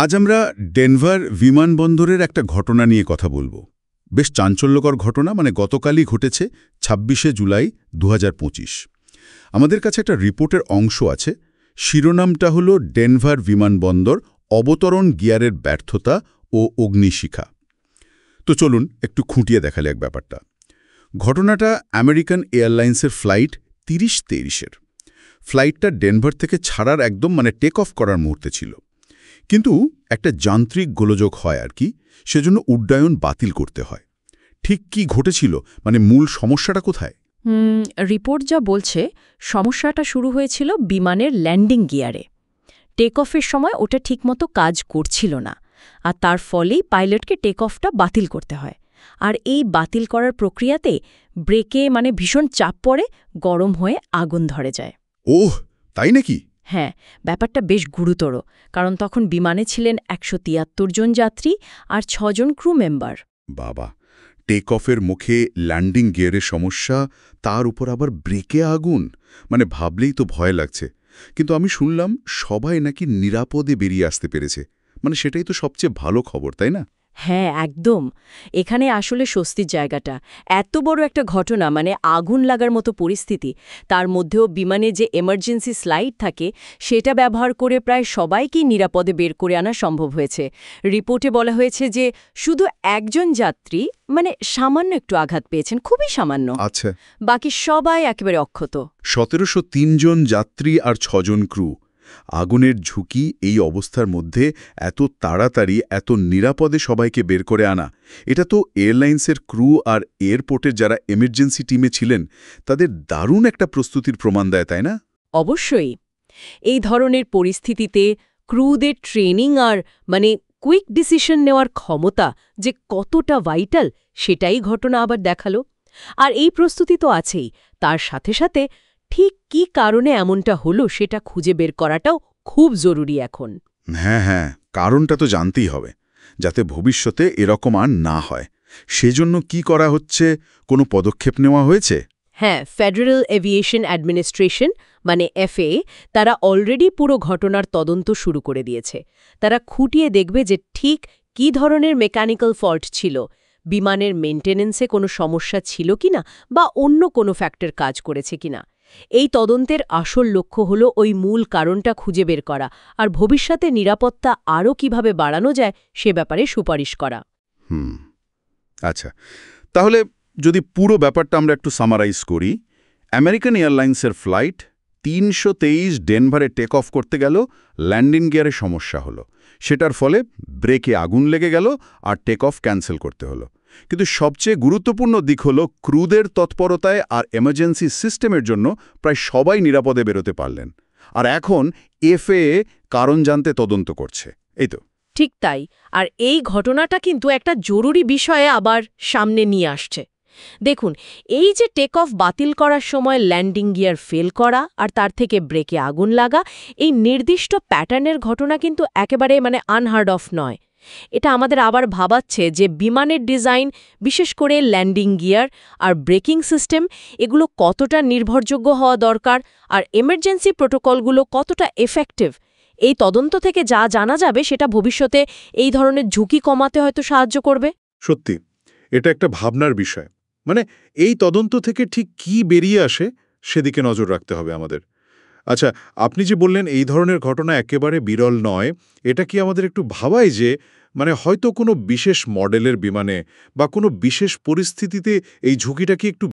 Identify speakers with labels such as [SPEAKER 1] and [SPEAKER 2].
[SPEAKER 1] আজ আমরা ডেনভার বিমানবন্দরের একটা ঘটনা নিয়ে কথা বলবো। বেশ চাঞ্চল্যকর ঘটনা, গতকালই ঘটেছে ২৬শে জুলাই ২০২৫। আমাদের কাছে একটা রিপোর্টের অংশ আছে। শিরোনামটা হলো ডেনভার বিমানবন্দর, অবতরণ গিয়ারের ব্যর্থতা ও অগ্নিশিখা। তো চলুন একটু খুঁটিয়ে দেখালে এক ব্যাপারটা। ঘটনাটা আমেরিকান এয়ারলাইন্সের ফ্লাইট ৩০-২৩-এর। ফ্লাইটটা ডেনভার থেকে ছাড়ার একদম টেক অফ করার মুহূর্তে ছিল। কিন্তু একটা যান্ত্রিক গোলযোগ হয় আর কি, সেজন্য উড্ডয়ন বাতিল করতে হয়। ঠিক কি ঘটেছিল, মূল সমস্যাটা কোথায়?
[SPEAKER 2] রিপোর্ট যা বলছে, সমস্যাটা শুরু হয়েছিল বিমানের ল্যান্ডিং গিয়ারে। টেক অফের সময় ওটা ঠিকমতো কাজ করছিল না, আর তার ফলেই পাইলটকে টেক অফটা বাতিল করতে হয়। আর এই বাতিল করার প্রক্রিয়াতে ব্রেকে ভীষণ চাপ পড়ে, গরম হয়ে আগুন ধরে যায়।
[SPEAKER 1] ওহ, তাই নাকি?
[SPEAKER 2] হ্যাঁ, ব্যাপারটা বেশ গুরুতর, কারণ তখন বিমানে ছিলেন ১৭৩ জন যাত্রী আর ৬ জন ক্রু মেম্বার।
[SPEAKER 1] বাবা, টেক অফের মুখে ল্যান্ডিং গিয়ারের সমস্যা, তার উপর আবার ব্রেকে আগুন, ভাবলেই তো ভয় লাগছে। কিন্তু আমি শুনলাম সবাই নাকি নিরাপদে বেরিয়ে আসতে পেরেছে। সেটাই তো সবচেয়ে ভালো খবর, তাই না?
[SPEAKER 2] হ্যাঁ, একদম। এখানে আসলে স্বস্তির জায়গাটা। এত বড় একটা ঘটনা, আগুন লাগার মতো পরিস্থিতি, তার মধ্যেও বিমানে যে এমার্জেন্সি স্লাইড থাকে সেটা ব্যবহার করে প্রায় সবাইকেই নিরাপদে বের করে আনা সম্ভব হয়েছে। রিপোর্টে বলা হয়েছে যে শুধু একজন যাত্রী সামান্য একটু আঘাত পেয়েছেন, খুবই সামান্য।
[SPEAKER 1] আচ্ছা,
[SPEAKER 2] বাকি সবাই একেবারে অক্ষত।
[SPEAKER 1] ১৭০৩ জন যাত্রী আর ৬ জন ক্রু। আগুনের ঝুঁকি, এই অবস্থার মধ্যে এত তাড়াতাড়ি এত নিরাপদে সবাইকে বের করে আনা, এটা তো এয়ারলাইন্সের ক্রু আর এয়ারপোর্টের যারা এমার্জেন্সি টিমে ছিলেন তাদের দারুণ একটা প্রস্তুতির প্রমাণ দেয়, তাই না?
[SPEAKER 2] অবশ্যই। এই ধরনের পরিস্থিতিতে ক্রুদের ট্রেনিং আর কুইক ডিসিশন নেওয়ার ক্ষমতা যে কতটা ভাইটাল, সেটাই ঘটনা আবার দেখালো। আর এই প্রস্তুতি তো আছেই, তার সাথে সাথে ঠিক কী কারণে এমনটা হলো সেটা খুঁজে বের করাটাও খুব জরুরি এখন।
[SPEAKER 1] হ্যাঁ, কারণটা তো জানতেই হবে, যাতে ভবিষ্যতে এরকম আর না হয়। সেজন্য কি করা হচ্ছে? কোনো পদক্ষেপ নেওয়া হয়েছে?
[SPEAKER 2] হ্যাঁ, ফেডারেল এভিয়েশন অ্যাডমিনিস্ট্রেশন FAA, তারা অলরেডি পুরো ঘটনার তদন্ত শুরু করে দিয়েছে। তারা খুঁটিয়ে দেখবে যে ঠিক কী ধরনের মেকানিক্যাল ফল্ট ছিল, বিমানের মেইনটেনেন্সে কোনো সমস্যা ছিল কিনা, বা অন্য কোনো ফ্যাক্টর কাজ করেছে কিনা। এই তদন্তের আসল লক্ষ্য হলো ওই মূল কারণটা খুঁজে বের করা আর ভবিষ্যতে নিরাপত্তা আরও কিভাবে বাড়ানো যায় সে ব্যাপারে সুপারিশ করা।
[SPEAKER 1] আচ্ছা, তাহলে যদি পুরো ব্যাপারটা আমরা একটু সামারাইজ করি, আমেরিকান এয়ারলাইন্সের ফ্লাইট ৩২৩ ডেনভারে টেক অফ করতে গেল, ল্যান্ডিং গিয়ারে সমস্যা হলো, সেটার ফলে ব্রেকে আগুন লেগে গেল আর টেক অফ ক্যান্সেল করতে হলো। কিন্তু সবচেয়ে গুরুত্বপূর্ণ দিক হলো ক্রুদের তৎপরতায় আর এমার্জেন্সি সিস্টেমের জন্য প্রায় সবাই নিরাপদে বেরোতে পারলেন। আর এখন FAA কারণ জানতে তদন্ত করছে, এই তো।
[SPEAKER 2] ঠিক তাই। আর এই ঘটনাটা কিন্তু একটা জরুরি বিষয়ে আবার সামনে নিয়ে আসছে। দেখুন, এই যে টেক অফ বাতিল করার সময় ল্যান্ডিং গিয়ার ফেল করা আর তার থেকে ব্রেকে আগুন লাগা, এই নির্দিষ্ট প্যাটার্নের ঘটনা কিন্তু একেবারে আনহার্ড অফ নয়। এটা আমাদের আবার ভাবাচ্ছে যে বিমানের ডিজাইন, বিশেষ করে ল্যান্ডিং গিয়ার আর ব্রেকিং সিস্টেম, এগুলো কতটা নির্ভরযোগ্য হওয়া দরকার, আর এমার্জেন্সি প্রোটোকলগুলো কতটা এফেক্টিভ। এই তদন্ত থেকে যা জানা যাবে সেটা ভবিষ্যতে এই ধরনের ঝুঁকি কমাতে হয়তো সাহায্য করবে।
[SPEAKER 3] সত্যি, এটা একটা ভাবনার বিষয়। এই তদন্ত থেকে ঠিক কি বেরিয়ে আসে সেদিকে নজর রাখতে হবে আমাদের। আচ্ছা, আপনি যে বললেন এই ধরনের ঘটনা একেবারে বিরল নয়, এটা কি আমাদের একটু ভাবায় যে হয়তো কোনো বিশেষ মডেলের বিমানে বা কোনো বিশেষ পরিস্থিতিতে এই ঝুঁকিটা কি একটু